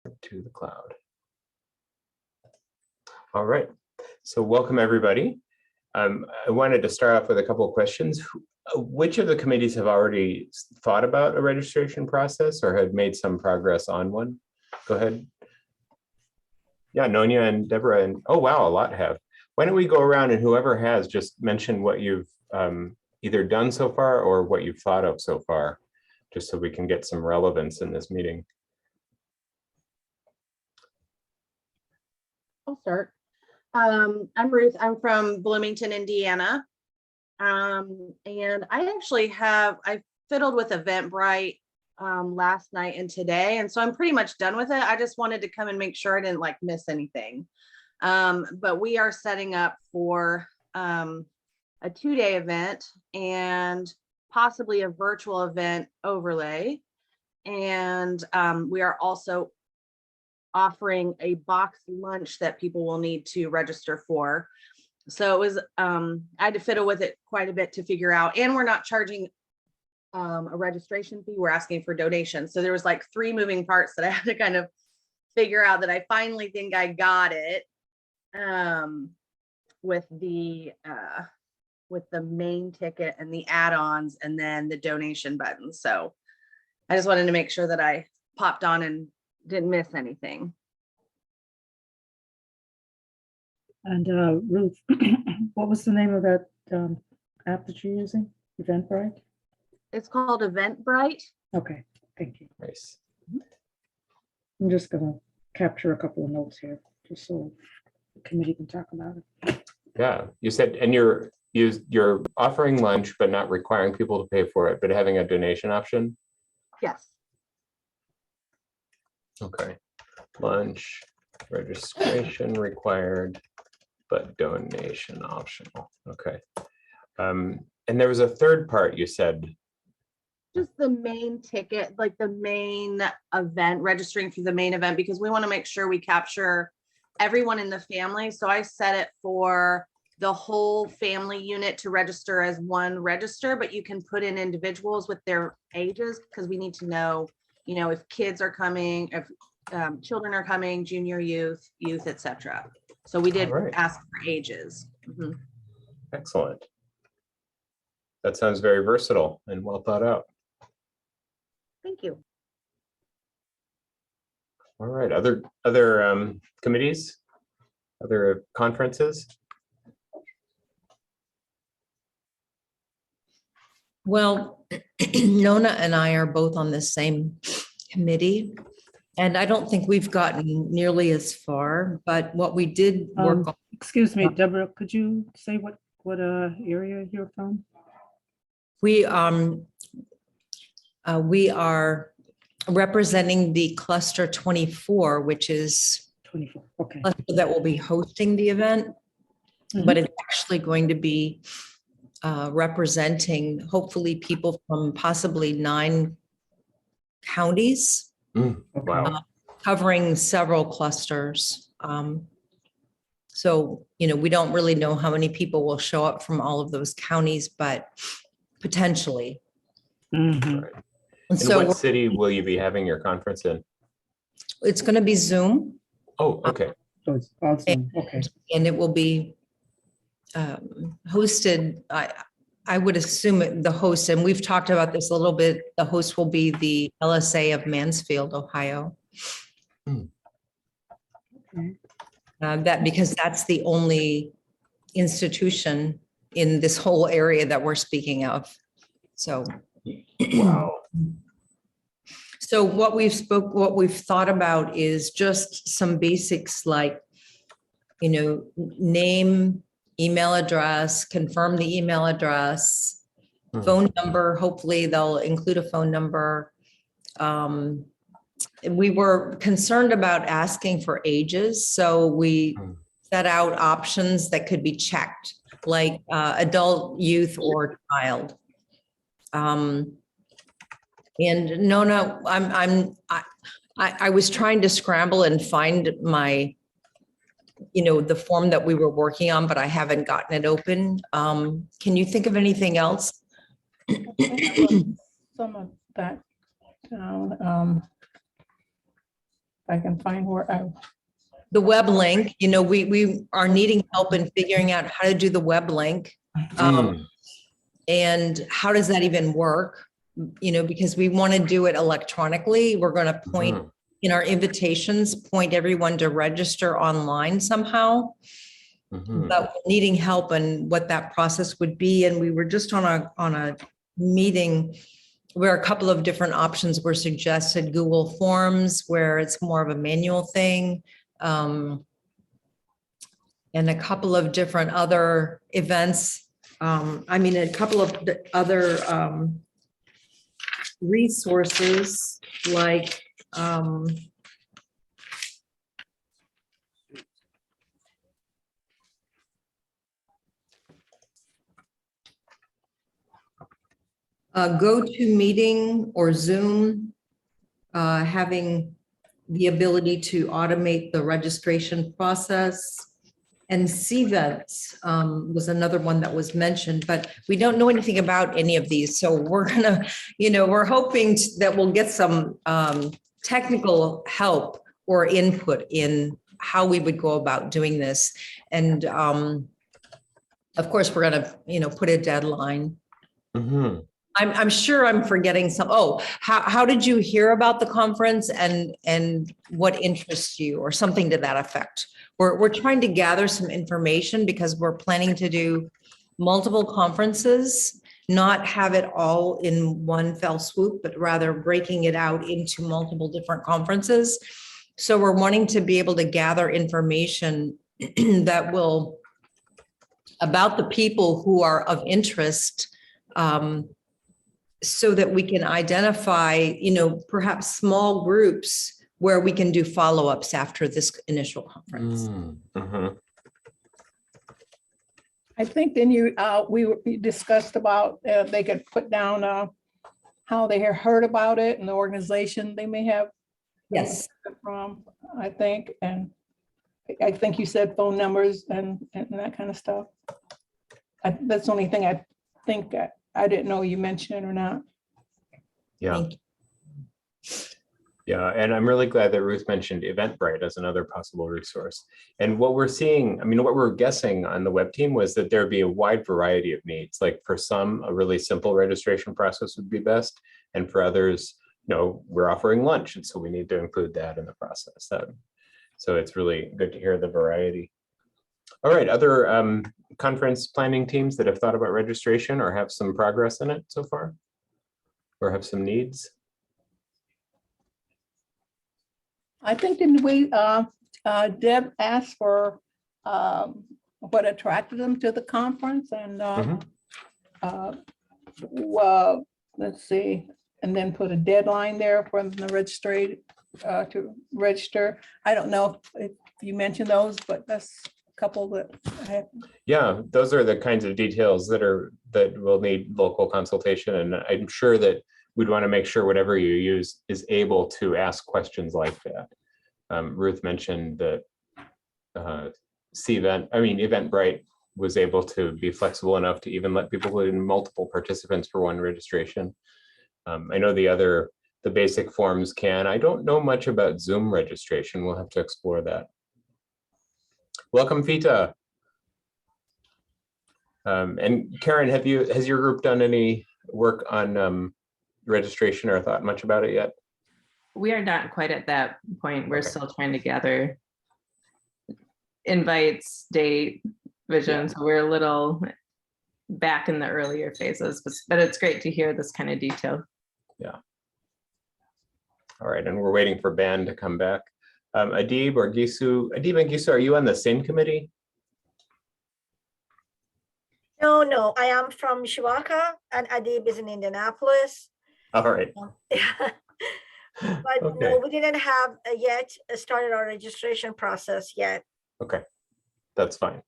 to the cloud. All right, so welcome everybody. I wanted to start off with a couple of questions. Which of the committees have already thought about a registration process or have made some progress on one? Go ahead. Yeah, Nonya and Deborah, and oh wow, a lot have. Why don't we go around and whoever has just mention what you've either done so far or what you've thought of so far, just so we can get some relevance in this meeting. I'll start. I'm Ruth. I'm from Bloomington, Indiana. And I fiddled with EventBrite last night and today. And so I'm pretty much done with it. I just wanted to come and make sure I didn't miss anything. But we are setting up for a 2-day event and possibly a virtual event overlay. And we are also offering a boxed lunch that people will need to register for. So it was, I had to fiddle with it quite a bit to figure out, and we're not charging a registration fee, we're asking for donations. So there was 3 moving parts that I had to kind of figure out, that I finally think I got it with the main ticket and the add-ons and then the donation button. So I just wanted to make sure that I popped on and didn't miss anything. And Ruth, what was the name of that app that you're using? EventBrite? It's called EventBrite. Okay, thank you. Nice. I'm just gonna capture a couple of notes here, just so the committee can talk about it. Yeah, you said, and you're offering lunch, but not requiring people to pay for it, but having a donation option? Yes. Okay, lunch, registration required, but donation optional. Okay. And there was a third part you said. Just the main ticket, the main event, registering for the main event, because we want to make sure we capture everyone in the family. So I set it for the whole family unit to register as one register, but you can put in individuals with their ages, because we need to know, if kids are coming, if children are coming, junior youth, etc. So we did ask for ages. Mm-hmm. Excellent. That sounds very versatile and well thought out. Thank you. All right, other committees, other conferences? Well, Nona and I are both on the same committee, and I don't think we've gotten nearly as far, but what we did work on. Excuse me, Deborah, could you say what area you're from? We are representing the cluster 24, which is 24. Okay. cluster that will be hosting the event, but it's actually going to be representing hopefully people from possibly 9 counties, Wow. covering several clusters. So, we don't really know how many people will show up from all of those counties, but potentially. Mm-hmm. Right. And so what city will you be having your conference in? It's going to be Zoom. Oh, okay. So it's awesome. Okay. And it will be hosted, I would assume the host, and we've talked about this a little bit, the host will be the LSA of Mansfield, Ohio. Okay. Because that's the only institution in this whole area that we're speaking of. So, wow. So what we've thought about is just some basics like, name, email address, confirm the email address, phone number. Hopefully they'll include a phone number. We were concerned about asking for ages, so we set out options that could be checked, like adult, youth, or child. And Nona, I was trying to scramble and find my, the form that we were working on, but I haven't gotten it open. Can you think of anything else? Some of that down. I can find where I, The web link, you know, we are needing help in figuring out how to do the web link. And how does that even work? You know, because we want to do it electronically. We're going to point in our invitations, point everyone to register online somehow. But needing help and what that process would be. And we were just on a meeting where a couple of different options were suggested. Google Forms, where it's more of a manual thing. And a couple of different other events. I mean, a couple of other resources like GoToMeeting or Zoom, having the ability to automate the registration process. And CVents was another one that was mentioned, but we don't know anything about any of these. So we're gonna, you know, we're hoping that we'll get some technical help or input in how we would go about doing this. And of course, we're gonna, you know, put a deadline. I'm sure I'm forgetting some. Oh, how did you hear about the conference and what interests you or something to that effect? We're trying to gather some information because we're planning to do multiple conferences, not have it all in one fell swoop, but rather breaking it out into multiple different conferences. So we're wanting to be able to gather information that will, about the people who are of interest, so that we can identify, you know, perhaps small groups where we can do follow-ups after this initial conference. I think then we discussed about they could put down how they heard about it and the organization they may have. Yes. From, I think, and I think you said phone numbers and that kind of stuff. That's the only thing I think I didn't know you mentioned it or not. Yeah. Yeah, and I'm really glad that Ruth mentioned EventBrite as another possible resource. And what we're seeing, I mean, what we're guessing on the web team was that there'd be a wide variety of needs. Like for some, a really simple registration process would be best. And for others, you know, we're offering lunch. And so we need to include that in the process. So it's really good to hear the variety. All right, other conference planning teams that have thought about registration or have some progress in it so far? Or have some needs? I think didn't we, Deb asked for what attracted them to the conference and well, let's see, and then put a deadline there for the registry to register. I don't know if you mentioned those, but that's a couple that I have. Yeah, those are the kinds of details that will need local consultation, and I'm sure that we'd want to make sure whatever you use is able to ask questions like that. Ruth mentioned that EventBrite was able to be flexible enough to even let people put in multiple participants for one registration. I know the basic forms can. I don't know much about Zoom registration. We'll have to explore that. Welcome, Fita. And Karen, has your group done any work on registration or thought much about it yet? We are not quite at that point. We're still trying to gather invites, date, vision. So we're a little back in the earlier phases, but it's great to hear this kind of detail. Yeah. All right, and we're waiting for Ben to come back. Adib and Gisu, are you on the same committee? No, I am from Shiwaka and Adib is in Indianapolis. All right. But Okay. no, we didn't have yet started our registration process yet. Okay, that's fine.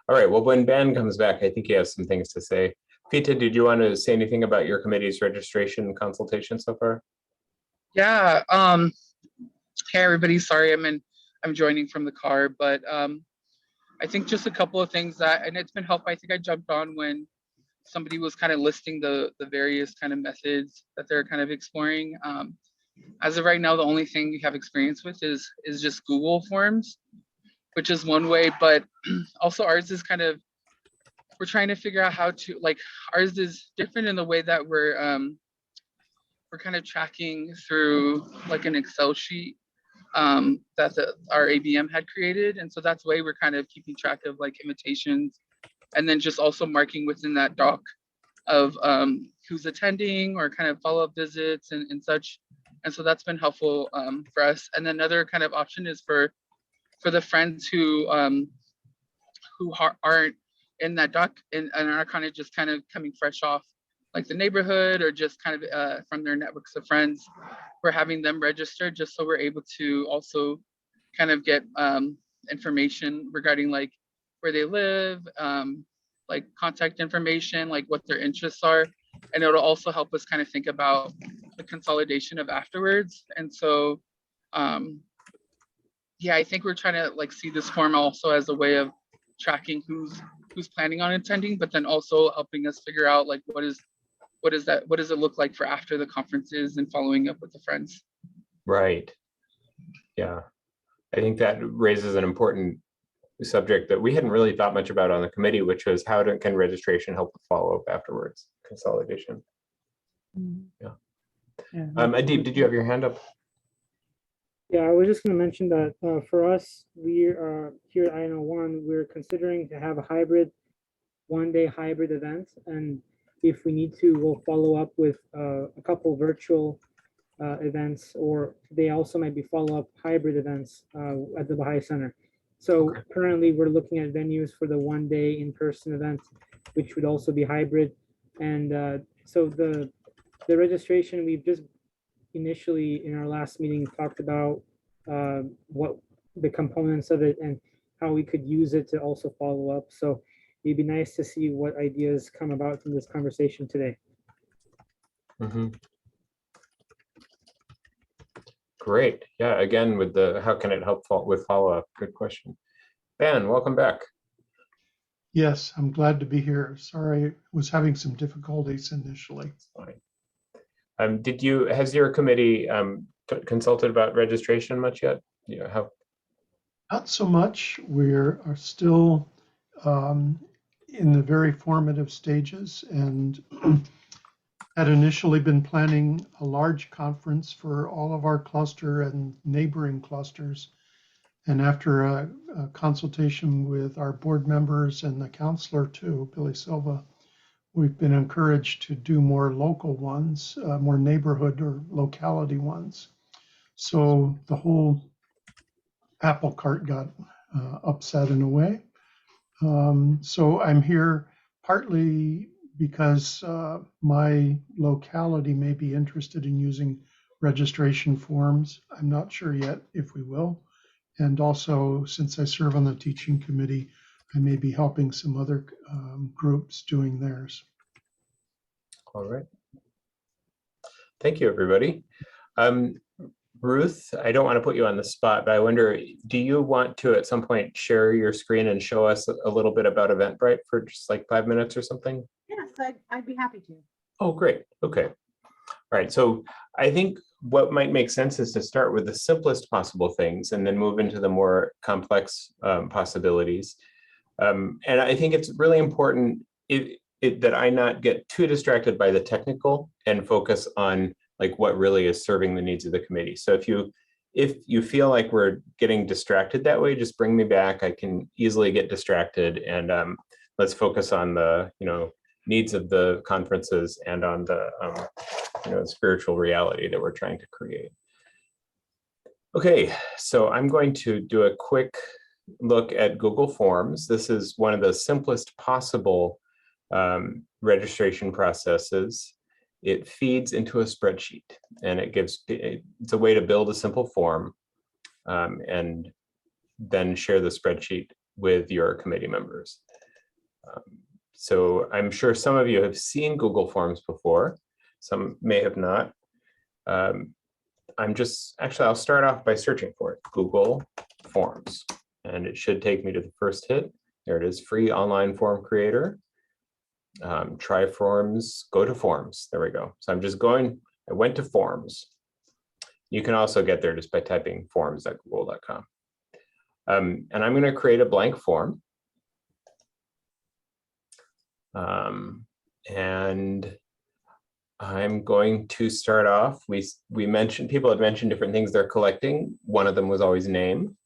All right, well, when Ben comes back, I think he has some things to say. Fita, did you want to say anything about your committee's registration consultation so far? Yeah. Hey everybody, sorry I'm joining from the car, but I think just a couple of things and it's been helpful. I think I jumped on when somebody was kind of listing the various kind of methods that they're kind of exploring. as of right now, the only thing we have experience with is just Google Forms, which is one way, but also ours is kind of, we're trying to figure out how to, like, ours is different in the way that we're kind of tracking through like an Excel sheet that our ABM had created. And so that's the way we're kind of keeping track of like invitations, and then just also marking within that doc of who's attending or kind of follow-up visits and such. And so that's been helpful for us. And then another kind of option is for the friends who aren't in that doc and are kind of just kind of coming fresh off like the neighborhood or just kind of from their networks of friends. We're having them register just so we're able to also kind of get information regarding like where they live, like contact information, like what their interests are. And it'll also help us kind of think about the consolidation of afterwards. And so, yeah, I think we're trying to like see this form also as a way of tracking who's planning on attending, but then also helping us figure out like what does it look like for after the conferences and following up with the friends. Right. Yeah, I think that raises an important subject that we hadn't really thought much about on the committee, which was how can registration help with follow-up afterwards, consolidation. Yeah. Adib, did you have your hand up? Yeah, I was just going to mention that for us, we are here at INO1, we're considering to have a hybrid, one-day hybrid event. And if we need to, we'll follow up with a couple virtual events, or they also might be follow-up hybrid events at the Baha'i Center. So currently we're looking at venues for the one-day in-person event, which would also be hybrid. And so the registration, we've just initially in our last meeting talked about what the components of it and how we could use it to also follow up. So it'd be nice to see what ideas come about from this conversation today. Mm-hmm. Great. Yeah, again, with the how can it help with follow-up? Good question. Ben, welcome back. Yes, I'm glad to be here. Sorry, I was having some difficulties initially. Fine. Has your committee consulted about registration much yet? How? Not so much. We are still in the very formative stages, and had initially been planning a large conference for all of our cluster and neighboring clusters. And after a consultation with our board members and the counselor too, Billy Silva, we've been encouraged to do more local ones, more neighborhood or locality ones. So the whole apple cart got upset in a way. So I'm here partly because my locality may be interested in using registration forms. I'm not sure yet if we will. And also, since I serve on the teaching committee, I may be helping some other groups doing theirs. All right. Thank you, everybody. Ruth, I don't want to put you on the spot, but I wonder, do you want to at some point share your screen and show us a little bit about EventBrite for just like 5 minutes or something? Yes, I'd be happy to. Oh, great. Okay. All right. So I think what might make sense is to start with the simplest possible things and then move into the more complex possibilities. And I think it's really important that I not get too distracted by the technical and focus on like what really is serving the needs of the committee. So if you feel like we're getting distracted that way, just bring me back. I can easily get distracted, and let's focus on the needs of the conferences and on the spiritual reality that we're trying to create. Okay, so I'm going to do a quick look at Google Forms. This is one of the simplest possible registration processes. It feeds into a spreadsheet, and it's a way to build a simple form and then share the spreadsheet with your committee members. So I'm sure some of you have seen Google Forms before. Some may have not. I'll start off by searching for it, Google Forms, and it should take me to the first hit. There it is, free online form creator. Try forms, go to forms. There we go. So I went to forms. You can also get there just by typing forms.google.com. And I'm going to create a blank form. And I'm going to start off. We mentioned, people had mentioned different things they're collecting. One of them was always name.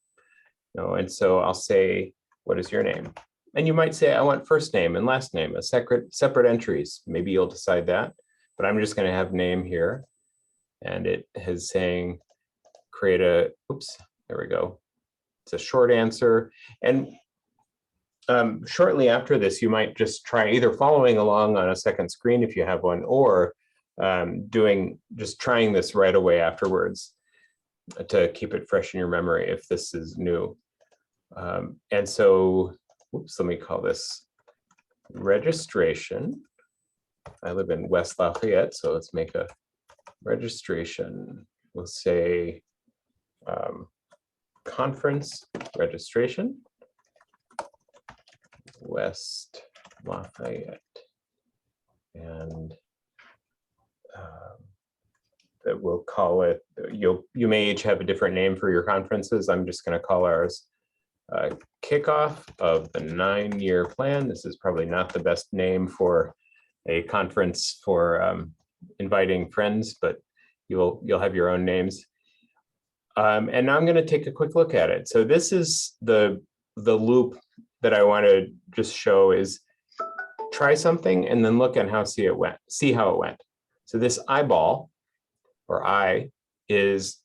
And so I'll say, what is your name? And you might say, I want first name and last name, a separate entries. Maybe you'll decide that, but I'm just going to have name here. And it is saying, create a, oops, there we go. It's a short answer. And shortly after this, you might just try either following along on a second screen if you have one, or just trying this right away afterwards to keep it fresh in your memory if this is new. And so, oops, let me call this registration. I live in West Lafayette, so let's make a registration. We'll say conference registration, West Lafayette. And that we'll call it, you may each have a different name for your conferences. I'm just going to call ours kickoff of the 9-year plan. This is probably not the best name for a conference for inviting friends, but you'll have your own names. And now I'm going to take a quick look at it. So this is the loop that I want to just show is try something and then look at how see how it went. So this eyeball or eye is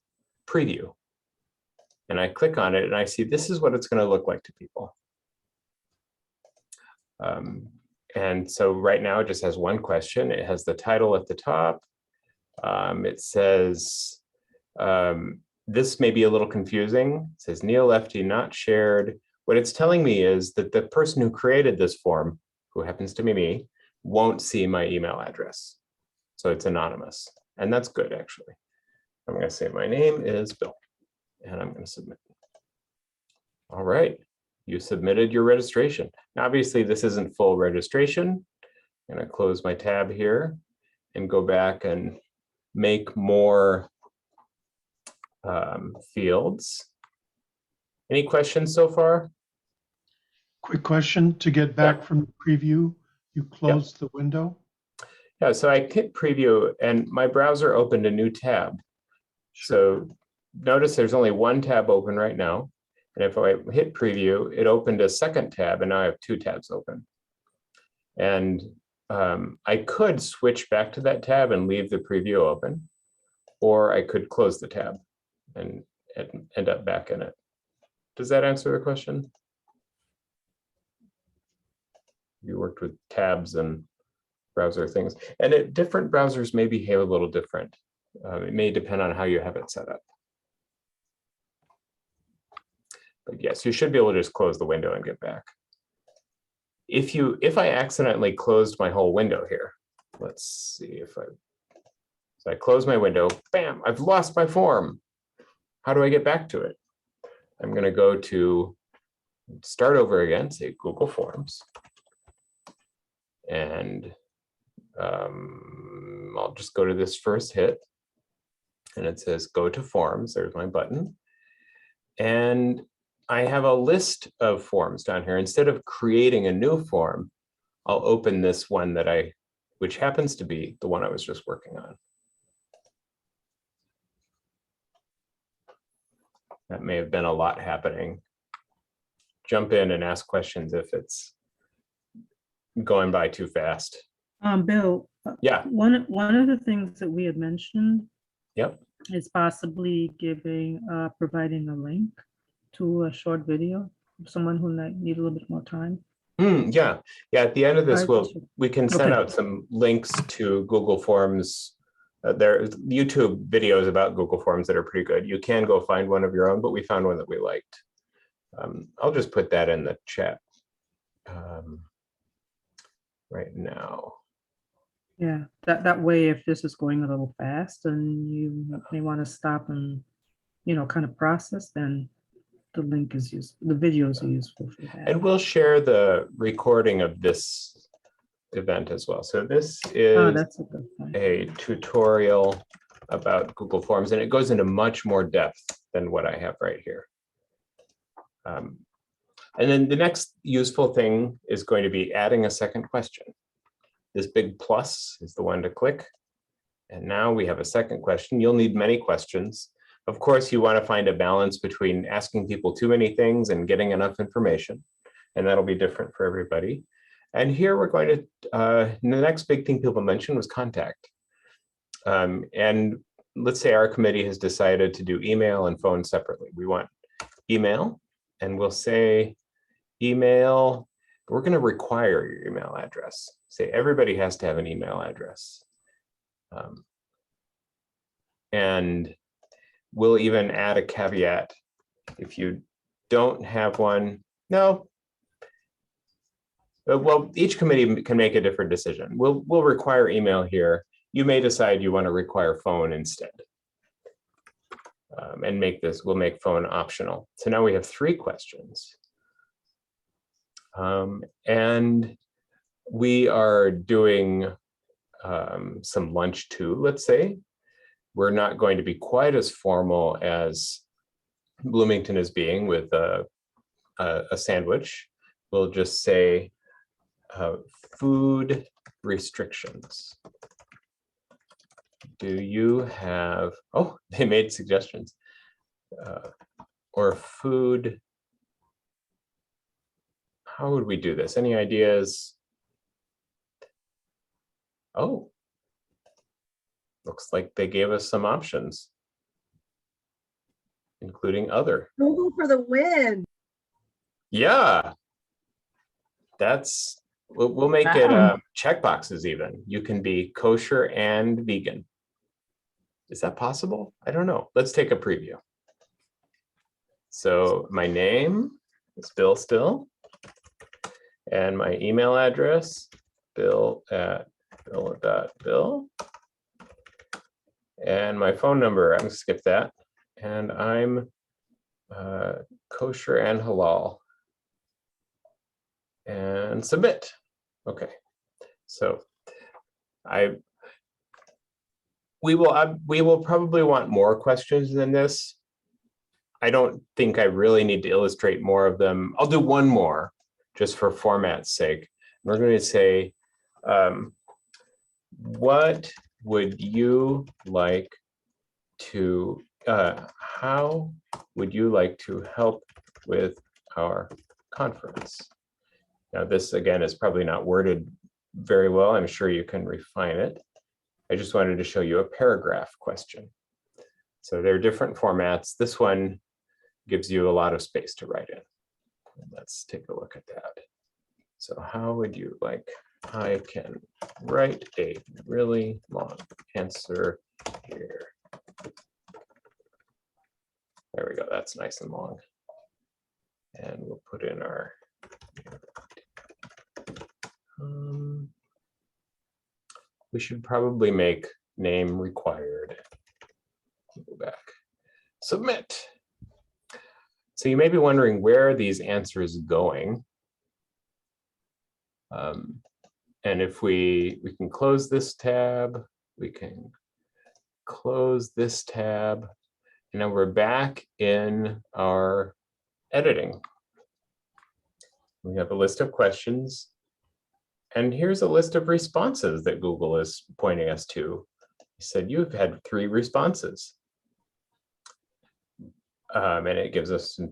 preview. And I click on it and I see this is what it's going to look like to people. And so right now it just has one question. It has the title at the top. It says, this may be a little confusing. It says Neil Lefty not shared. What it's telling me is that the person who created this form, who happens to be me, won't see my email address. So it's anonymous. And that's good, actually. I'm going to say my name is Bill. And I'm going to submit. All right, you submitted your registration. Now, obviously, this isn't full registration. I'm going to close my tab here and go back and make more fields. Any questions so far? Quick question, to get back from the preview, you close the window? Yeah, so I hit preview and my browser opened a new tab. So notice there's only one tab open right now. And if I hit preview, it opened a second tab and now I have 2 tabs open. And I could switch back to that tab and leave the preview open, or I could close the tab and end up back in it. Does that answer the question? You worked with tabs and browser things, and different browsers may behave a little different. It may depend on how you have it set up. But yes, you should be able to just close the window and get back. If I accidentally closed my whole window here, let's see if so I close my window, bam, I've lost my form. How do I get back to it? I'm going to go to start over again, say Google Forms. And I'll just go to this first hit. And it says go to forms. There's my button. And I have a list of forms down here. Instead of creating a new form, I'll open this one which happens to be the one I was just working on. That may have been a lot happening. Jump in and ask questions if it's going by too fast. Bill. Yeah. One of the things that we had mentioned. Yep. Is possibly providing a link to a short video. Someone who might need a little bit more time. Yeah. At the end of this, we can send Okay. out some links to Google Forms. There's YouTube videos about Google Forms that are pretty good. You can go find one of your own, but we found one that we liked. I'll just put that in the chat right now. Yeah, that way, if this is going a little fast and you may want to stop and, kind of process, then the link is useful, the videos are useful for that. And we'll share the recording of this event as well. So this is that's a good point. a tutorial about Google Forms, and it goes into much more depth than what I have right here. And then the next useful thing is going to be adding a second question. This big plus is the one to click. And now we have a second question. You'll need many questions. Of course, you want to find a balance between asking people too many things and getting enough information. And that'll be different for everybody. And here we're going to, the next big thing people mentioned was contact. And let's say our committee has decided to do email and phone separately. We want email, and we'll say email, we're going to require your email address. Say everybody has to have an email address. And we'll even add a caveat. If you don't have one, no. Well, each committee can make a different decision. We'll require email here. You may decide you want to require phone instead. And we'll make phone optional. So now we have 3 questions. And we are doing some lunch too, let's say. We're not going to be quite as formal as Bloomington is being with a sandwich. We'll just say food restrictions. Do you have, oh, they made suggestions. Or food, how would we do this? Any ideas? Oh, looks like they gave us some options, including other. Google for the win. Yeah, we'll make it checkboxes even. You can be kosher and vegan. Is that possible? I don't know. Let's take a preview. So my name is Bill Still, and my email address, bill@bill.bill. And my phone number, I'm gonna skip that. And I'm kosher and halal. And submit. Okay, so we will probably want more questions than this. I don't think I really need to illustrate more of them. I'll do one more just for format's sake. We're going to say, what would you like to, how would you like to help with our conference? Now this again is probably not worded very well. I'm sure you can refine it. I just wanted to show you a paragraph question. So there are different formats. This one gives you a lot of space to write in. Let's take a look at that. So how would you like, I can write a really long answer here. There we go, that's nice and long. And we'll put in our, we should probably make name required. Go back, submit. So you may be wondering where are these answers going? And if we can close this tab, we can close this tab, and now we're back in our editing. We have a list of questions, and here's a list of responses that Google is pointing us to. He said, you've had 3 responses. And it gives us some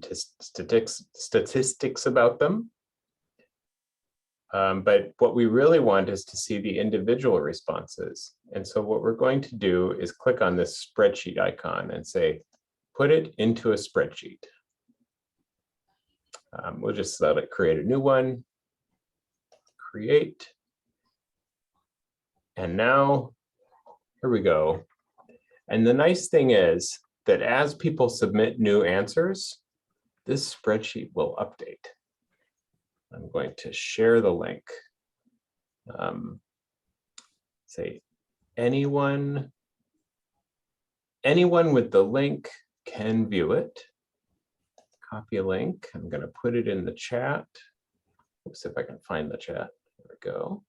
statistics about them. But what we really want is to see the individual responses. And so what we're going to do is click on this spreadsheet icon and say, put it into a spreadsheet. We'll just let it create a new one. Create. And now, here we go. And the nice thing is that as people submit new answers, this spreadsheet will update. I'm going to share the link. Say anyone with the link can view it. Copy a link. I'm going to put it in the chat. Oops, if I can find the chat. There we go.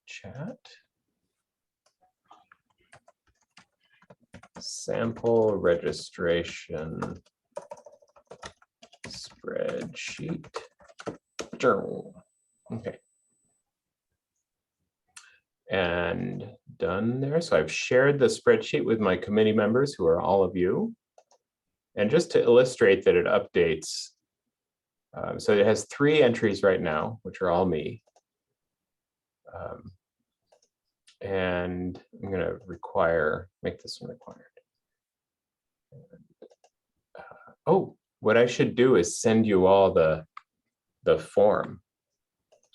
Chat. sample registration spreadsheet. Okay. And done there. So I've shared the spreadsheet with my committee members, who are all of you. And just to illustrate that it updates, so it has 3 entries right now, which are all me. And I'm going to make this one required. Oh, what I should do is send you all the form.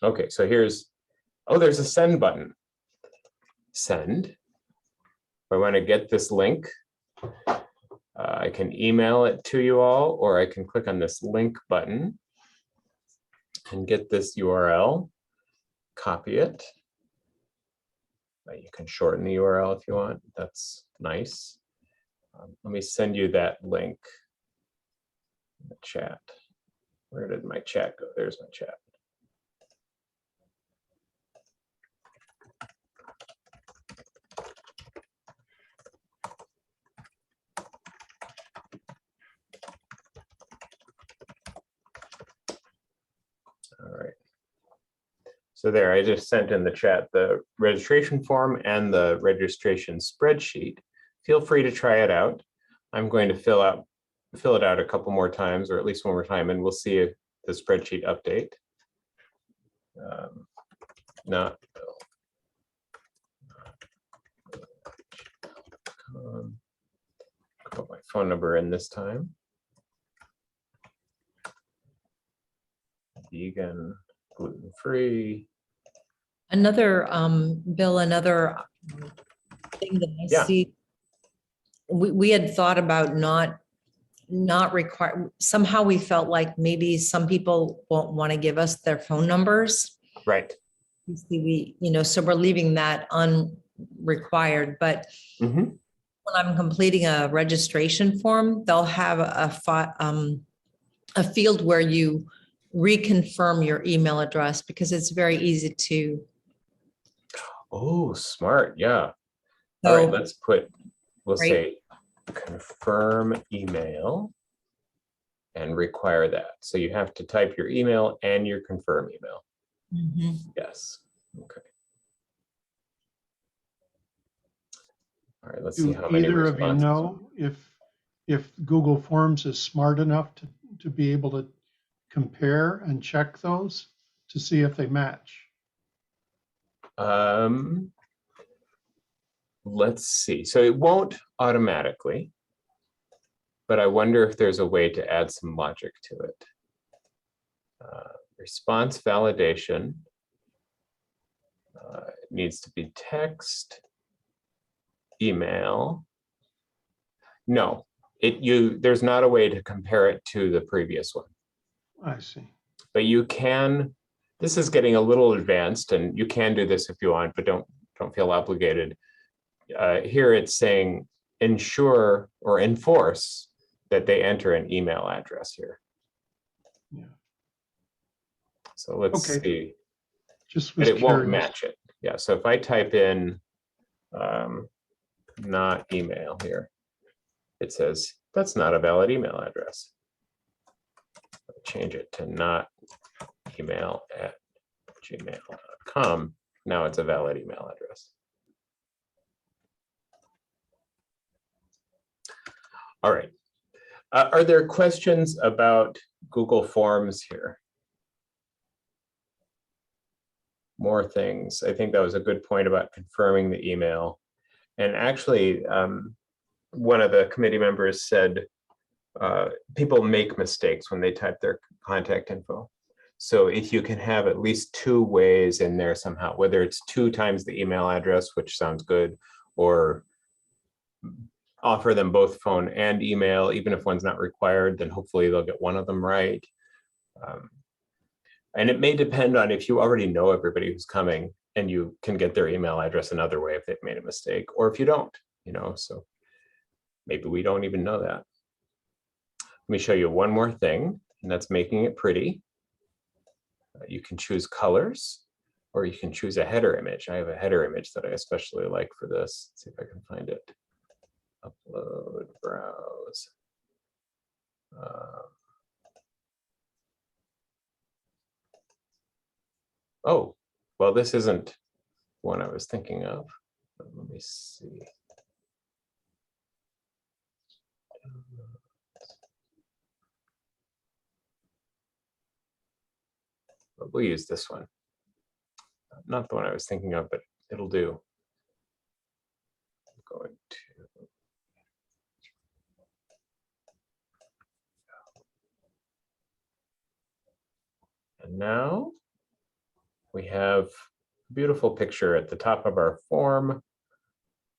Okay, so there's a send button. Send. If I want to get this link, I can email it to you all, or I can click on this link button and get this URL, copy it. You can shorten the URL if you want. That's nice. Let me send you that link in the chat. Where did my chat go? There's my chat. All right. So there, I just sent in the chat the registration form and the registration spreadsheet. Feel free to try it out. I'm going to fill it out a couple more times, or at least one more time, and we'll see if the spreadsheet update. Put my phone number in this time. Vegan, gluten-free. Another, Bill, another thing that I see, we had thought about not require, somehow we felt like maybe some people won't want to give us their phone numbers. Right. So we're leaving that unrequired, but when I'm completing a registration form, they'll have a field where you reconfirm your email address, because it's very easy to. Oh, smart. Yeah. So, all right, we'll say confirm email and require that. So you have to type your email and your confirm email. Yes. Okay. All right, let's see how many either of you responses. know if Google Forms is smart enough to be able to compare and check those to see if they match? Let's see. So it won't automatically, but I wonder if there's a way to add some logic to it. Response validation. It needs to be text, email. No, there's not a way to compare it to the previous one. I see. But you can, this is getting a little advanced, and you can do this if you want, but don't feel obligated. Here it's saying ensure or enforce that they enter an email address here. Yeah. So let's see. Just was but it won't curious. match it. Yeah, so if I type in not email here, it says that's not a valid email address. I'll change it to not email at gmail.com. Now it's a valid email address. All right. Are there questions about Google Forms here? More things. I think that was a good point about confirming the email. And actually, one of the committee members said people make mistakes when they type their contact info. So if you can have at least 2 ways in there somehow, whether it's 2 times the email address, which sounds good, or offer them both phone and email, even if one's not required, then hopefully they'll get one of them right. And it may depend on if you already know everybody who's coming and you can get their email address another way if they've made a mistake, or if you don't, so maybe we don't even know that. Let me show you one more thing, and that's making it pretty. You can choose colors, or you can choose a header image. I have a header image that I especially like for this. Let's see if I can find it. Upload, browse. Oh, well, this isn't one I was thinking of. But let me see. But we'll use this one. Not the one I was thinking of, but it'll do. I'm going to. And now we have a beautiful picture at the top of our form.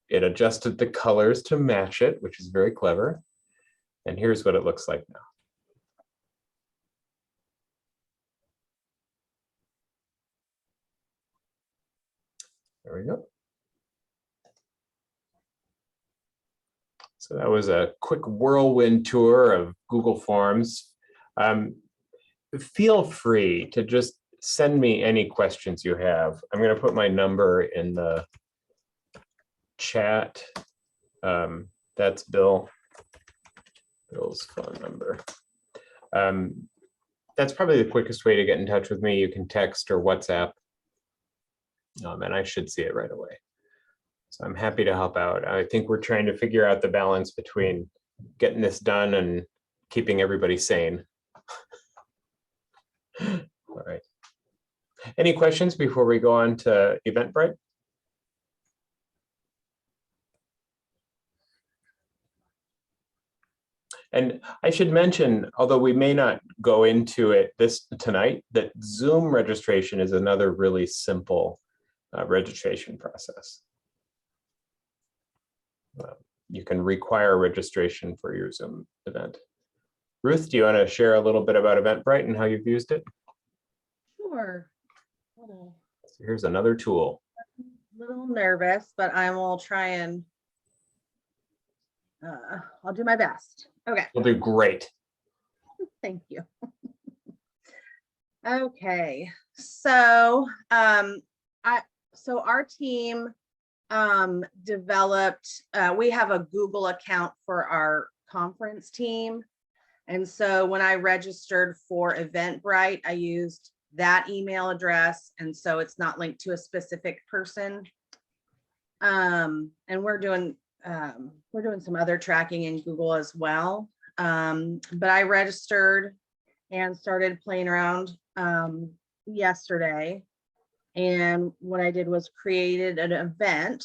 It adjusted the colors to match it, which is very clever. And here's what it looks like now. There we go. So that was a quick whirlwind tour of Google Forms. Feel free to just send me any questions you have. I'm going to put my number in the chat. That's Bill's phone number. That's probably the quickest way to get in touch with me. You can text or WhatsApp. And I should see it right away. So I'm happy to help out. I think we're trying to figure out the balance between getting this done and keeping everybody sane. All right. Any questions before we go on to EventBrite? And I should mention, although we may not go into it tonight, that Zoom registration is another really simple registration process. You can require registration for your Zoom event. Ruth, do you want to share a little bit about EventBrite and how you've used it? Sure. So here's another tool. A little nervous, but I will try and I'll do my best. Okay. You'll do great. Thank you. Okay, so our team developed, we have a Google account for our conference team. And so when I registered for EventBrite, I used that email address. And so it's not linked to a specific person. And we're doing some other tracking in Google as well. But I registered and started playing around yesterday. And what I did was created an event,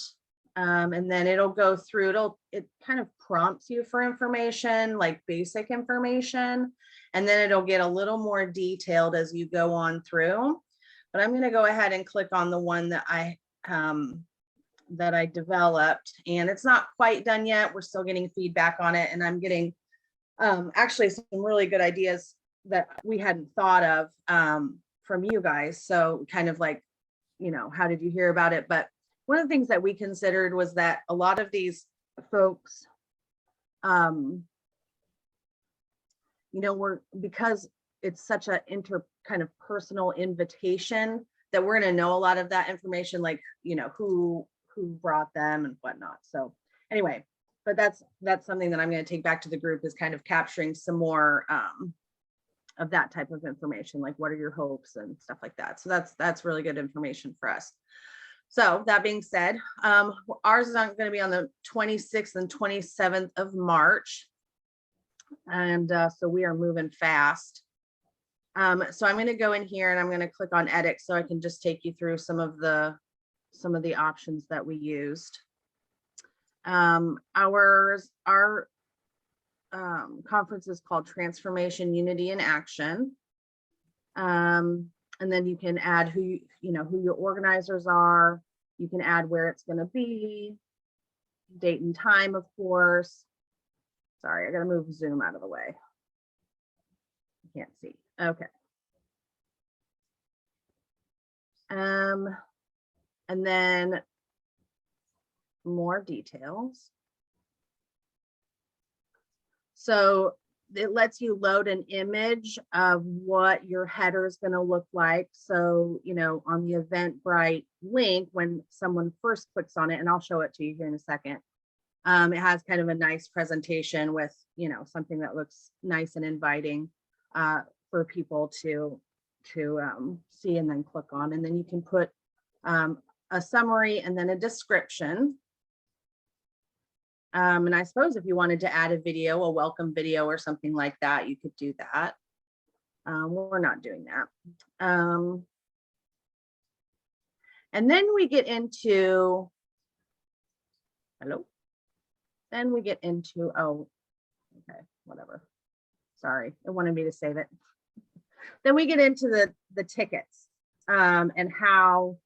and then it'll go through, it kind of prompts you for information, like basic information, and then it'll get a little more detailed as you go on through. But I'm going to go ahead and click on the one that I developed, and it's not quite done yet. We're still getting feedback on it, and I'm getting actually some really good ideas that we hadn't thought of from you guys. So kind of like, how did you hear about it? But one of the things that we considered was that a lot of these folks, because it's such a kind of personal invitation, that we're going to know a lot of that information, like, who brought them and whatnot. So anyway, but that's something that I'm going to take back to the group, is kind of capturing some more of that type of information, like what are your hopes and stuff like that. So that's really good information for us. So that being said, ours is going to be on the 26th and 27th of March. And so we are moving fast. So I'm going to go in here and I'm going to click on edit so I can just take you through some of the options that we used. Our conference is called Transformation, Unity, and Action. And then you can add who your organizers are. You can add where it's going to be, date and time, of course. Sorry, I got to move Zoom out of the way. You can't see. Okay. And then more details. So it lets you load an image of what your header is going to look like. So, on the EventBrite link, when someone first clicks on it, and I'll show it to you here in a second, It has kind of a nice presentation with, you know, something that looks nice and inviting for people to see and then click on. And then you can put a summary and then a description. And I suppose if you wanted to add a video, a welcome video or something like that, you could do that. We're not doing that. And then we get into, hello? Then we get into, oh, okay, whatever. Sorry, it wanted me to save it. Then we get into the tickets and how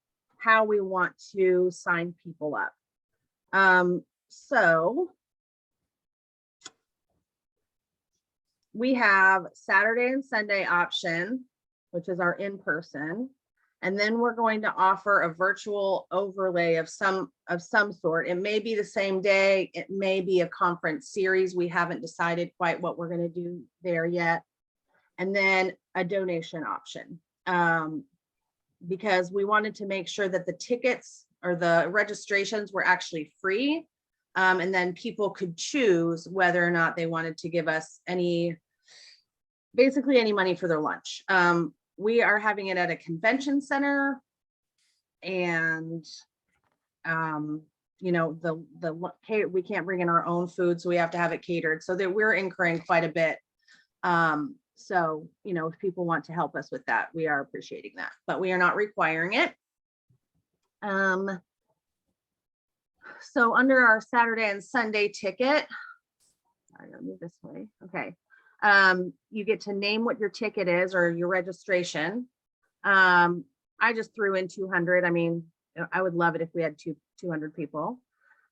we want to sign people up. So we have Saturday and Sunday option, which is our in-person. And then we're going to offer a virtual overlay of some sort. It may be the same day. It may be a conference series. We haven't decided quite what we're going to do there yet. And then a donation option, because we wanted to make sure that the tickets or the registrations were actually free. And then people could choose whether or not they wanted to give us basically any money for their lunch. We are having it at a convention center, and you know, we can't bring in our own food, so we have to have it catered, so that we're incurring quite a bit. So, you know, if people want to help us with that, we are appreciating that, but we are not requiring it. So under our Saturday and Sunday ticket, I'm gonna move this way. Okay. You get to name what your ticket is or your registration. I just threw in 200. I mean, I would love it if we had 200 people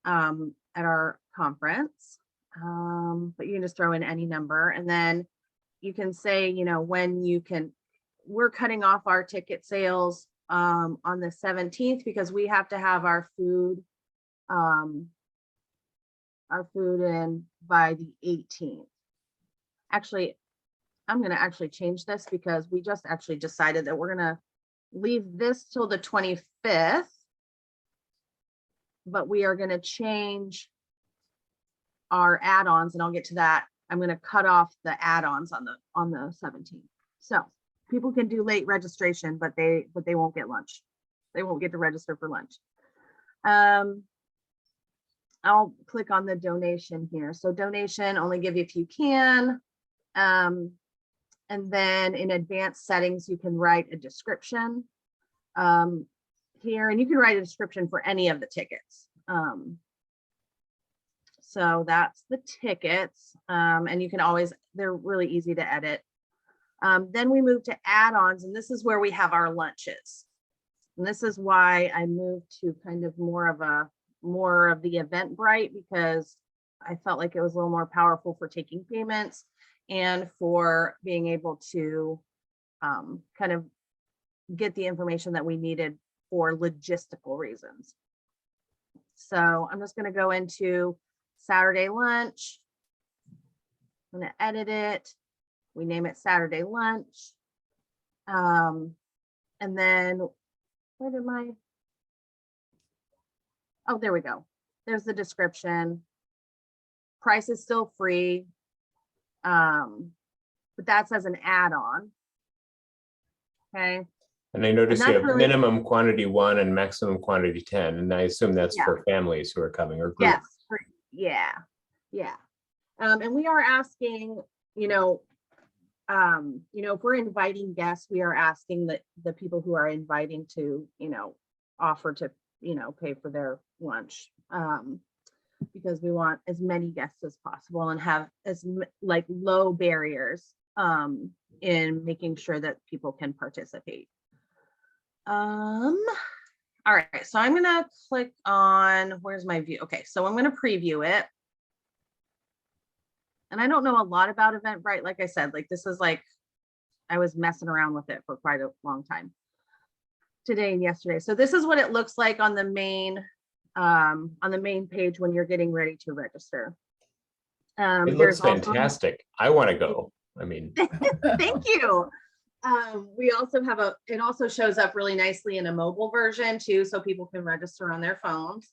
at our conference, but you can just throw in any number, and then you can say, you know, when you can. We're cutting off our ticket sales on the 17th because we have to have our food in by the 18th. Actually, I'm going to actually change this because we just actually decided that we're going to leave this till the 25th, but we are going to change our add-ons, and I'll get to that. I'm going to cut off the add-ons on the 17th. So people can do late registration, but they won't get lunch. They won't get to register for lunch. I'll click on the donation here. So donation, only give if you can. And then in advanced settings, you can write a description here, and you can write a description for any of the tickets. So that's the tickets, and you can always, they're really easy to edit. Then we move to add-ons, and this is where we have our lunches. And this is why I moved to kind of more of the EventBrite, because I felt like it was a little more powerful for taking payments and for being able to kind of get the information that we needed for logistical reasons. So I'm just going to go into Saturday lunch. I'm going to edit it. We name it Saturday lunch. And then where did my, oh, there we go. There's the description. Price is still free. But that's as an add-on. Okay. And I noticed you have really, minimum quantity 1 and maximum quantity 10, and I assume that's for families who are coming, or groups. Yes. Yeah. And we are asking, if we're inviting guests, we are asking the people who are inviting to, offer to, pay for their lunch. Because we want as many guests as possible and have as low barriers in making sure that people can participate. All right, so I'm gonna click on, where's my view? Okay, so I'm gonna preview it. And I don't know a lot about EventBrite. Like I said, this is I was messing around with it for quite a long time today and yesterday. So this is what it looks like on the main page when you're getting ready to register. It looks fantastic. I want to go. I mean, thank you. We also have it also shows up really nicely in a mobile version too, so people can register on their phones.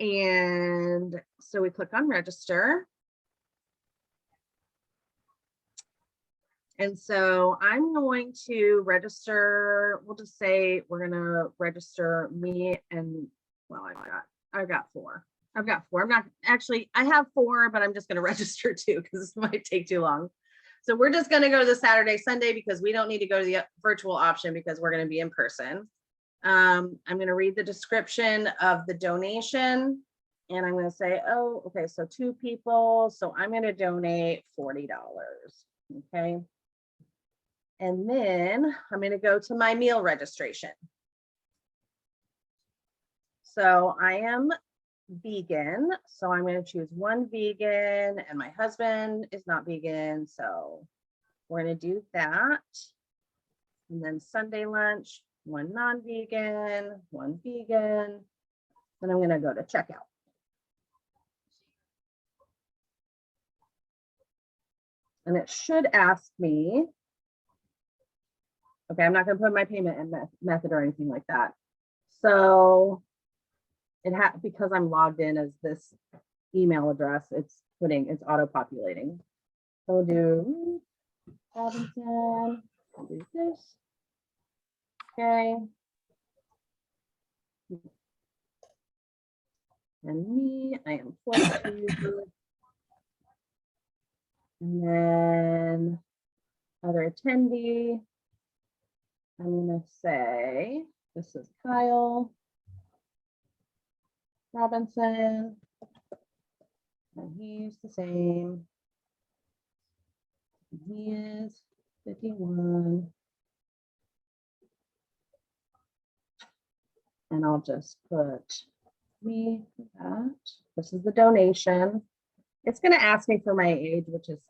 And so we click on register. And so I'm going to register, we'll just say we're gonna register me and, well, I've got four. I'm not actually, I have four, but I'm just gonna register two because this might take too long. So we're just gonna go to the Saturday, Sunday because we don't need to go to the virtual option because we're gonna be in person. I'm gonna read the description of the donation and I'm gonna say, oh, okay, so 2 people. So I'm gonna donate $40, okay? And then I'm going to go to my meal registration. So I am vegan. So I'm going to choose one vegan and my husband is not vegan. So we're going to do that. And then Sunday lunch, one non-vegan, one vegan. Then I'm going to go to checkout. And it should ask me, okay, I'm not going to put my payment method or anything like that. So because I'm logged in as this email address, it's auto-populating. So we'll do Robinson, I'll do this. Okay. And me, I am 42. And then other attendee. I'm going to say, this is Kyle Robinson, and he's the same. He is 51. And I'll just put me for that. This is the donation. It's going to ask me for my age, which is,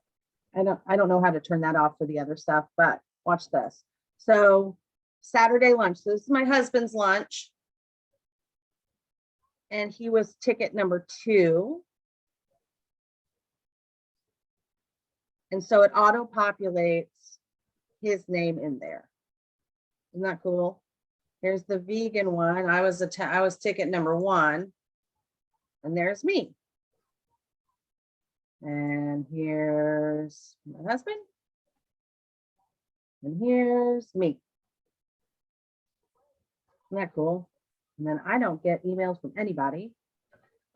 I don't know how to turn that off for the other stuff, but watch this. So Saturday lunch. So this is my husband's lunch. And he was ticket number 2. And so it auto-populates his name in there. Isn't that cool? Here's the vegan one. I was ticket number 1. And there's me. And here's my husband. And here's me. Isn't that cool? And then I don't get emails from anybody.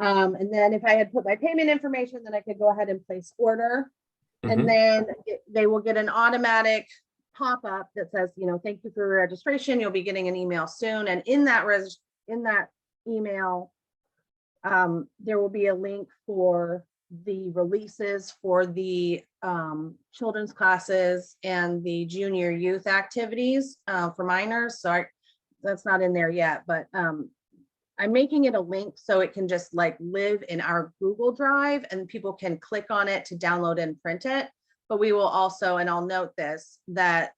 And then if I had put my payment information, then I could go ahead and place order. And then they will get an automatic pop-up that says, thank you for your registration. You'll be getting an email soon. And in that email, there will be a link for the releases for the children's classes and the junior youth activities for minors. So that's not in there yet, but I'm making it a link so it can just live in our Google Drive and people can click on it to download and print it. But we will also, and I'll note this, that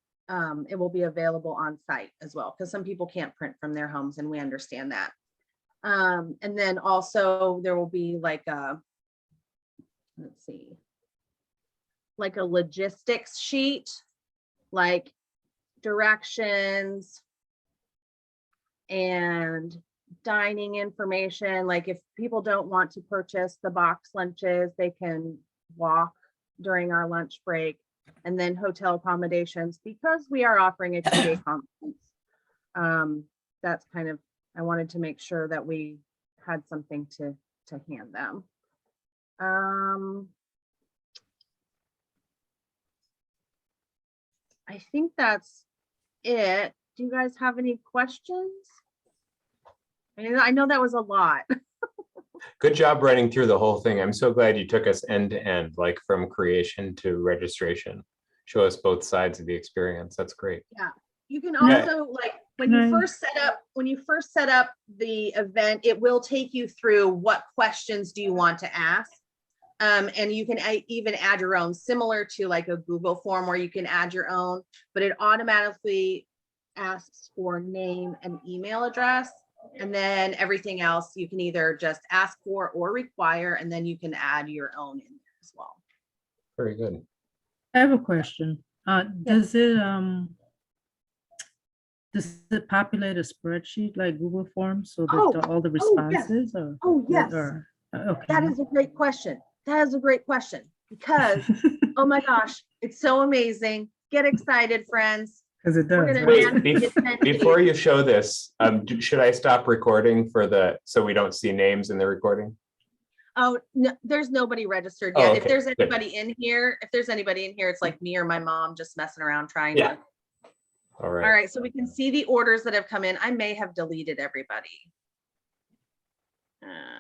it will be available on site as well, because some people can't print from their homes and we understand that. And then also there will be let's see, like a logistics sheet, like directions and dining information. Like if people don't want to purchase the box lunches, they can walk during our lunch break. And then hotel accommodations, because we are offering a 2-day conference. That's kind of, I wanted to make sure that we had something to hand them. I think that's it. Do you guys have any questions? I know that was a lot. Good job running through the whole thing. I'm so glad you took us end to end, like from creation to registration. Show us both sides of the experience. That's great. Yeah. You can also when you first set up the event, it will take you through what questions do you want to ask. And you can even add your own, similar to like a Google form where you can add your own, but it automatically asks for name and email address. And then everything else you can either just ask for or require, and then you can add your own in there as well. Very good. I have a question. Does it Does it populate a spreadsheet like Google Forms so Oh, that all the oh, yes. responses are? Oh, yes. Okay. That is a great question. That is a great question because, oh my gosh, it's so amazing. Get excited, friends. Because it We're does. gonna right? Wait, manage the before attendees. you show this, should I stop recording so we don't see names in the recording? Oh, no, there's nobody registered Oh, yet. If okay, there's good. anybody in here, it's like me or my mom just messing around trying Yeah. to. All All right. right, so we can see the orders that have come in. I may have deleted everybody.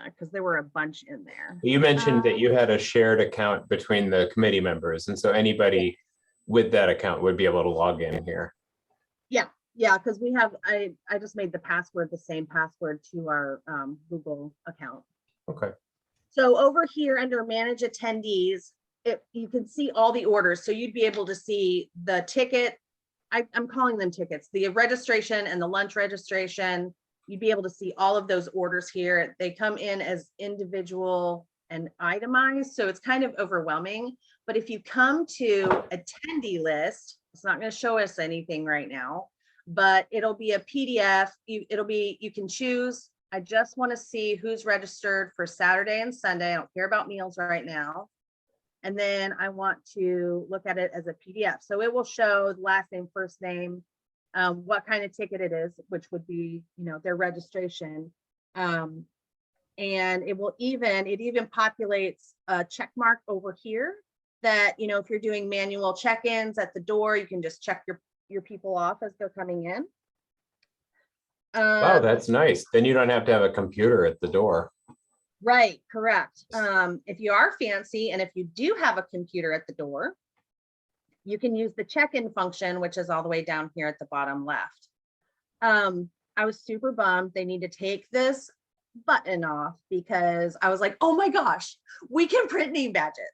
Because there were a bunch in there. You mentioned that you had a shared account between the committee members, and so anybody with that account would be able to log in here. Yeah, because we have, I just made the password the same password to our Google account. Okay. So over here under manage attendees, you can see all the orders. So you'd be able to see the ticket. I'm calling them tickets, the registration and the lunch registration. You'd be able to see all of those orders here. They come in as individual and itemized, so it's kind of overwhelming. But if you come to attendee list, it's not going to show us anything right now, but it'll be a PDF. You can choose. I just want to see who's registered for Saturday and Sunday. I don't care about meals right now. And then I want to look at it as a PDF. So it will show the last name, first name, what kind of ticket it is, which would be, their registration. And it even populates a check mark over here that, if you're doing manual check-ins at the door, you can just check your people off as they're coming in. Wow, that's nice. Then you don't have to have a computer at the door. Right, correct. If you are fancy and if you do have a computer at the door, you can use the check-in function, which is all the way down here at the bottom left. I was super bummed they need to take this button off because I was like, oh my gosh, we can print name badges.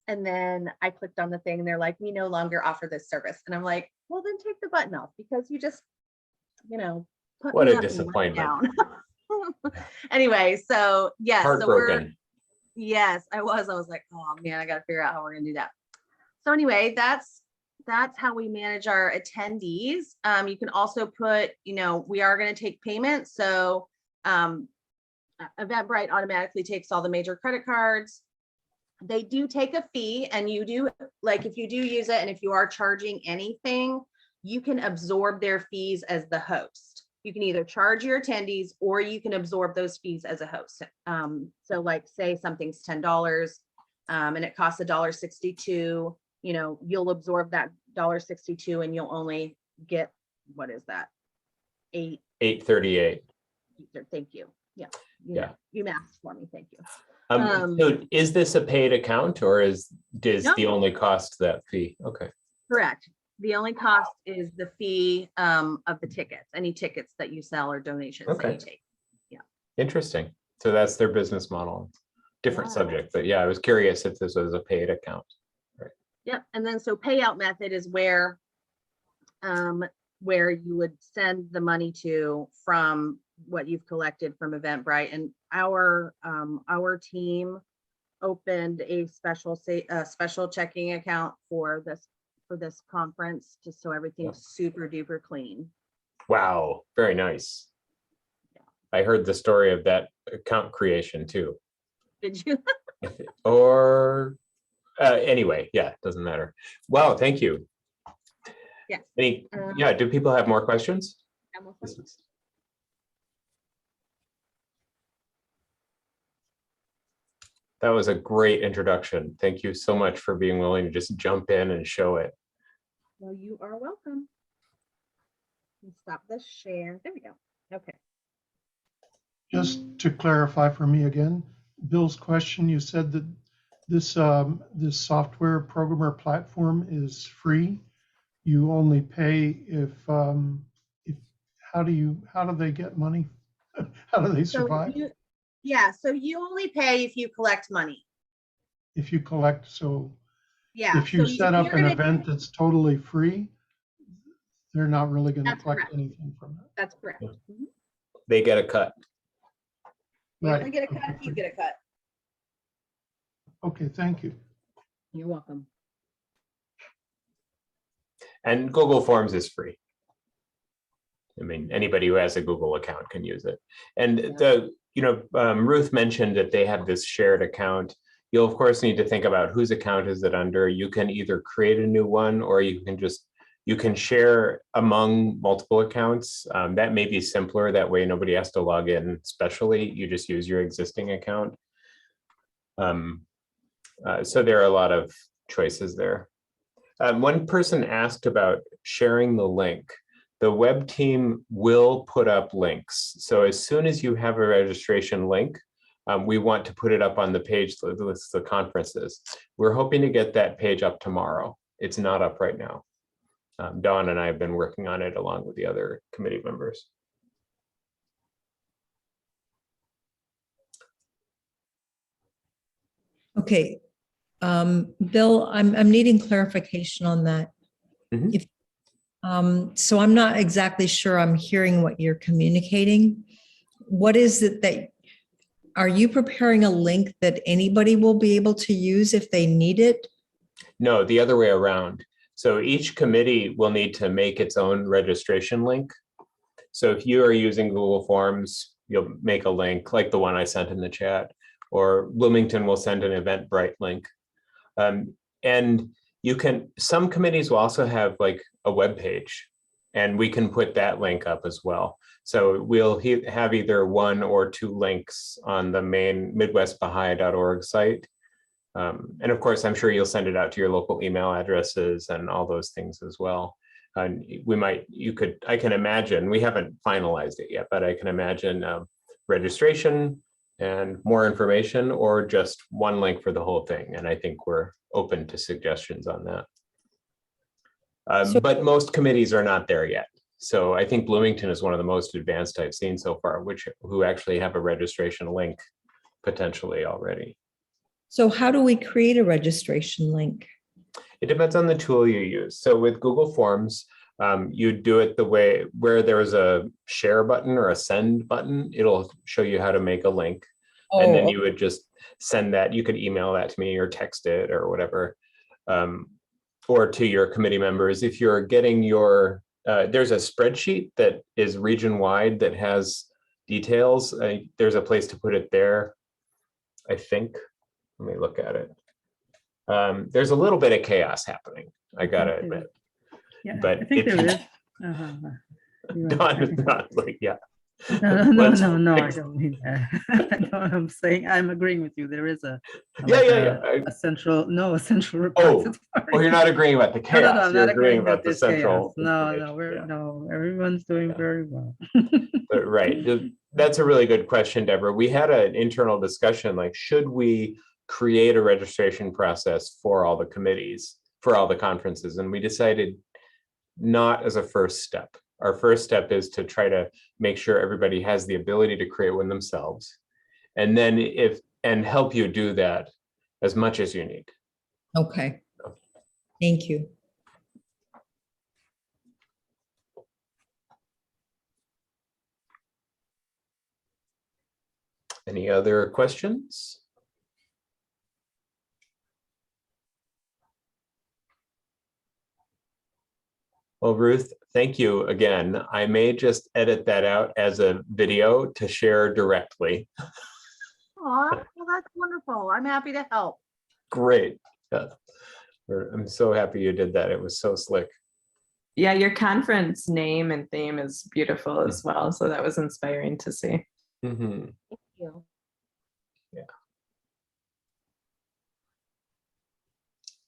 And then I clicked on the thing and they're like, we no longer offer this service. And I'm like, well, then take the button off because you just, put What me a up and let me disappointment. down. Anyway, so yes, Heartbroken. yes, I was like, oh man, I got to figure out how we're gonna do that. So anyway, that's how we manage our attendees. You can also put, we are going to take payments. So EventBrite automatically takes all the major credit cards. They do take a fee, and you do, like, if you do use it and if you are charging anything, you can absorb their fees as the host. You can either charge your attendees or you can absorb those fees as a host. So like say something's $10 and it costs $1.62, you'll absorb that $1.62 and you'll only get, what is that? $8.38. Thank you. Yeah. Yeah. You masked for me. Thank you. So is this a paid account or is No. the only cost that fee? Okay. Correct. The only cost is the fee of the tickets, any tickets that you sell or donations that you take. Yeah. Interesting. So that's their business model. Different subject, but yeah, I was curious if this was a paid account. Right. Yep. And then so payout method is where you would send the money to from what you've collected from EventBrite. And our team opened a special checking account for this conference, just so everything's super duper clean. Wow, very nice. Yeah. I heard the story of that account creation too. Did you? Or anyway, yeah, doesn't matter. Wow, thank you. Yeah. Do people have more questions? That was a great introduction. Thank you so much for being willing to just jump in and show it. Well, you are welcome. Stop the share. There we go. Okay. Just to clarify for me again, Bill's question, you said that this software programmer platform is free. You only pay if how do they get money? How do they survive? So you only pay if you collect money. If you collect, so yeah. If you set up an event that's totally free, they're not really going to collect anything from it. That's correct. Mm-hmm. They get a cut. You only get a cut if you get a cut. Okay, thank you. You're welcome. And Google Forms is free. I mean, anybody who has a Google account can use it. And the, Ruth mentioned that they have this shared account. You'll of course need to think about whose account is it under. You can either create a new one, or you can share among multiple accounts. That may be simpler. That way nobody has to log in specially. You just use your existing account. So there are a lot of choices there. One person asked about sharing the link. The web team will put up links. So as soon as you have a registration link, we want to put it up on the page that lists the conferences. We're hoping to get that page up tomorrow. It's not up right now. Dawn and I have been working on it along with the other committee members. Okay, Bill, I'm needing clarification on that. Mhm. If, so I'm not exactly sure I'm hearing what you're communicating. What is it that, are you preparing a link that anybody will be able to use if they need it? No, the other way around. So each committee will need to make its own registration link. So if you are using Google Forms, you'll make a link like the one I sent in the chat, or Bloomington will send an EventBrite link. And you can, some committees will also have like a web page, and we can put that link up as well. So we'll have either one or two links on the main midwestbaha'i.org site. And of course, I'm sure you'll send it out to your local email addresses and all those things as well. And I can imagine, we haven't finalized it yet, but I can imagine registration and more information, or just one link for the whole thing. And I think we're open to suggestions on that. But most committees are not there yet. So I think Bloomington is one of the most advanced I've seen so far, who actually have a registration link potentially already. So how do we create a registration link? It depends on the tool you use. So with Google Forms, you do it the way where there is a share button or a send button. It'll show you how to make a link. And then you would just send that. You could email that to me or text it or whatever, or to your committee members. If you're getting your, there's a spreadsheet that is region-wide that has details. There's a place to put it there, I think. Let me look at it. There's a little bit of chaos happening, I gotta admit. Yeah, But I think if there you- is. You're right. Dawn is not like, yeah. No, Let's I fix- don't mean that. I know what I'm saying. I'm agreeing with you. There is a Yeah, like yeah. a central Oh, repository. well, you're not agreeing about the No, chaos. I'm You're not agreeing agreeing about that the there's central. chaos. information. Yeah. Everyone's doing Yeah. very well. But right, that's a really good question, Deborah. We had an internal discussion, like, should we create a registration process for all the committees, for all the conferences? And we decided not as a first step. Our first step is to try to make sure everybody has the ability to create one themselves. And then and help you do that as much as you need. Okay. Thank you. Any other questions? Well, Ruth, thank you again. I may just edit that out as a video to share directly. Aw, well, that's wonderful. I'm happy to help. Great. Yeah. I'm so happy you did that. It was so slick. Yeah, your conference name and theme is beautiful as well. So that was inspiring to see. Mm-hmm. Thank you. Yeah.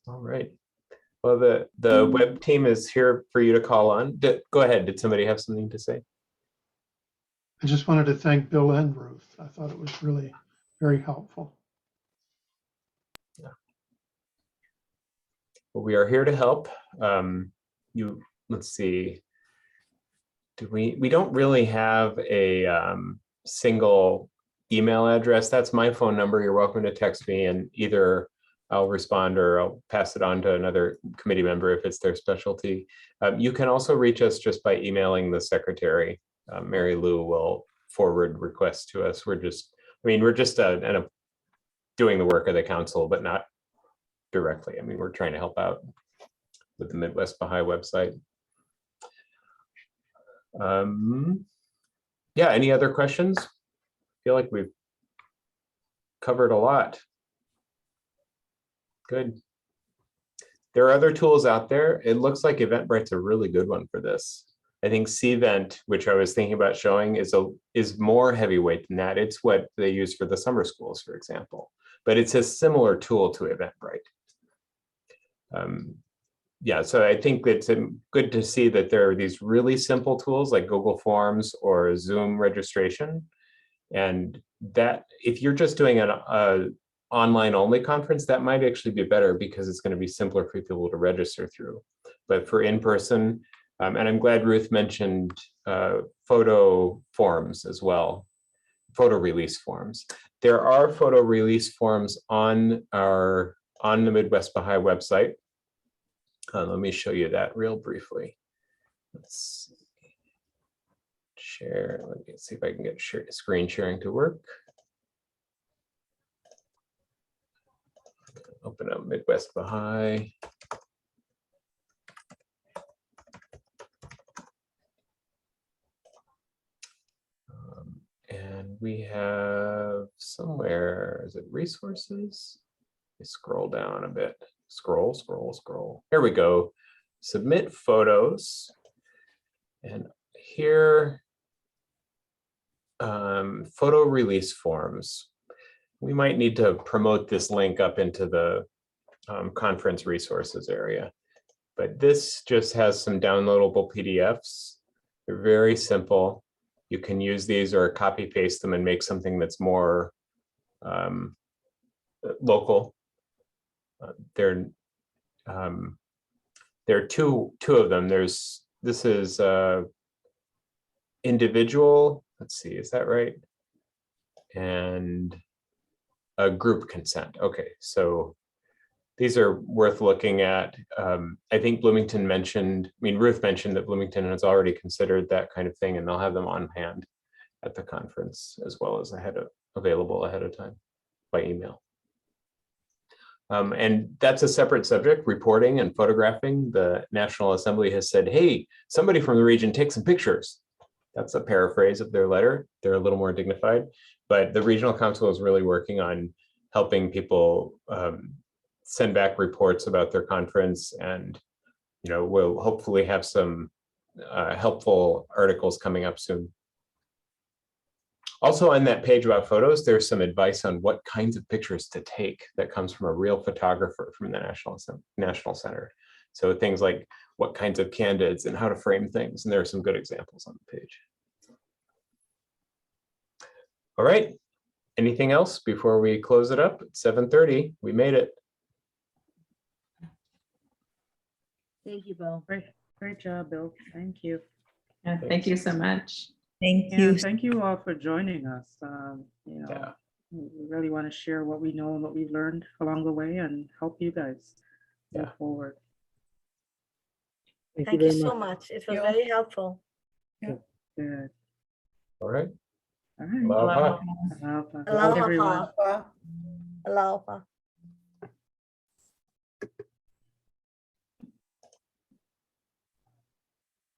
All right. Well, the web team is here for you to call on. Go ahead. Did somebody have something to say? I just wanted to thank Bill and Ruth. I thought it was really very helpful. Yeah. Well, we are here to help. Let's see. We don't really have a single email address. That's my phone number. You're welcome to text me, and either I'll respond or I'll pass it on to another committee member if it's their specialty. You can also reach us just by emailing the secretary. Mary Lou will forward requests to us. We're just doing the work of the council, but not directly. I mean, we're trying to help out with the Midwest Baha'i website. Yeah, any other questions? I feel like we've covered a lot. Good. There are other tools out there. It looks like EventBrite's a really good one for this. I think Cvent, which I was thinking about showing, is more heavyweight than that. It's what they use for the summer schools, for example. But it's a similar tool to EventBrite. Yeah, so I think it's good to see that there are these really simple tools like Google Forms or Zoom registration. And that if you're just doing an online only conference, that might actually be better because it's going to be simpler for people to register through. But for in-person, and I'm glad Ruth mentioned photo forms as well, photo release forms. There are photo release forms on the Midwest Baha'i website. Let me show you that real briefly. Let's share. Let me see if I can get screen sharing to work. Open up Midwest Baha'i. And we have somewhere, is it resources? Let me scroll down a bit. Scroll, scroll, scroll. Here we go. Submit photos. And here, photo release forms. We might need to promote this link up into the conference resources area. But this just has some downloadable PDFs. They're very simple. You can use these or copy paste them and make something that's more local. There are two of them. This is individual. Let's see, is that right? And a group consent. Okay, so these are worth looking at. I think Bloomington mentioned, Ruth mentioned that Bloomington has already considered that kind of thing, and they'll have them on hand at the conference as well as available ahead of time by email. And that's a separate subject, reporting and photographing. The National Assembly has said, hey, somebody from the region take some pictures. That's a paraphrase of their letter. They're a little more dignified, but the Regional Council is really working on helping people send back reports about their conference, and we'll hopefully have some helpful articles coming up soon. Also on that page about photos, there's some advice on what kinds of pictures to take that comes from a real photographer from the National Center. So things like what kinds of candids and how to frame things, and there are some good examples on the page. All right, anything else before we close it up? It's 7:30, we made it. Thank you, Bill. Great job, Bill. Thank you. Yeah, thank you so much. Thank Yeah, you. thank you all for joining us. Yeah. We really want to share what we know and what we've learned along the way and help you guys move forward. Thank you so much. It was very helpful. Good. All right. All right. Aloha. Aloha. Aloha. Aloha. Aloha.